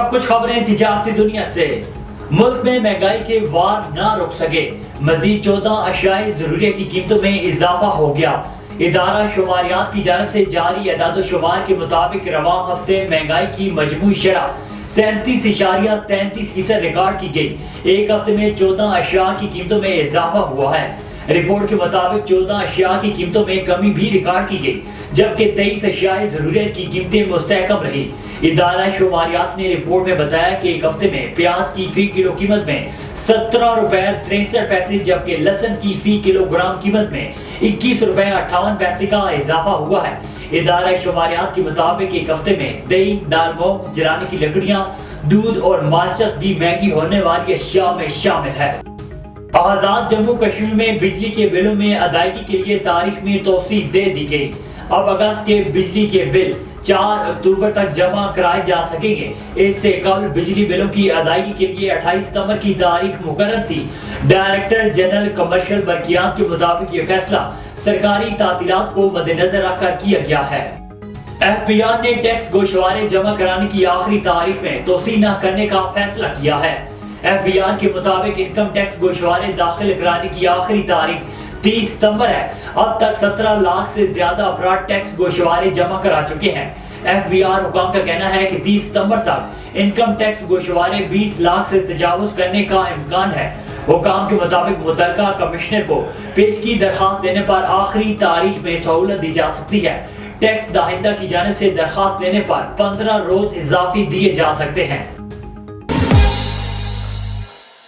اب کچھ خبریں تجارتی دنیا سے۔ ملک میں مہنگائی کے وار نہ رک سکے، مزید 14 اشیاء ضروریہ کی قیمتوں میں اضافہ ہو گیا۔ ادارہ شماریات کی جانب سے جاری اعداد و شمار کے مطابق رواں ہفتے مہنگائی کی مجموعی شرح 37.33% ریکارڈ کی گئی۔ ایک ہفتے میں 14 اشیاء کی قیمتوں میں اضافہ ہوا ہے۔ رپورٹ کے مطابق 14 اشیاء کی قیمتوں میں کمی بھی ریکارڈ کی گئی، جبکہ 23 اشیاء ضروریت کی قیمتیں مستحکم رہی۔ ادارہ شماریات نے رپورٹ میں بتایا کہ ایک ہفتے میں پیاز کی فی کلو قیمت میں 17.63 روپے جبکہ لہسن کی فی کلو گرام قیمت میں 21.58 کا اضافہ ہوا ہے۔ ادارہ شماریات کے مطابق ایک ہفتے میں دہی، دال موم، جلانے کی لکڑیاں، دودھ اور ماچس بھی مہنگی ہونے والی اشیاء میں شامل ہے۔ آزاد جموں کشمیر میں بجلی کے بلوں میں ادائیگی کے لیے تاریخ میں توسیع دے دی گئی۔ اب اگست کے بجلی کے بل 4 اکتوبر تک جمع کرائے جا سکیں گے۔ اس سے قبل بجلی بلوں کی ادائیگی کے لیے 28 ستمبر کی تاریخ مقرر تھی۔ ڈائریکٹر جنرل کمرشل برقیات کے مطابق یہ فیصلہ سرکاری تعطیلات کو مد نظر رکھ کر کیا گیا ہے۔ ایف بی آر نے ٹیکس گوشوارے جمع کرانے کی آخری تاریخ میں توسیع نہ کرنے کا فیصلہ کیا ہے۔ ایف بی آر کے مطابق انکم ٹیکس گوشوارے داخل کرانے کی آخری تاریخ 30 ستمبر ہے۔ اب تک 17 لاکھ سے زیادہ افراد ٹیکس گوشوارے جمع کرا چکے ہیں۔ ایف بی آر حکام کا کہنا ہے کہ 30 ستمبر تک انکم ٹیکس گوشوارے 20 لاکھ سے تجاوز کرنے کا امکان ہے۔ حکام کے مطابق متعلقہ کمشنر کو پیشگی درخواست دینے پر آخری تاریخ میں سہولت دی جا سکتی ہے۔ ٹیکس دہندہ کی جانب سے درخواست دینے پر 15 روز اضافی دیے جا سکتے ہیں۔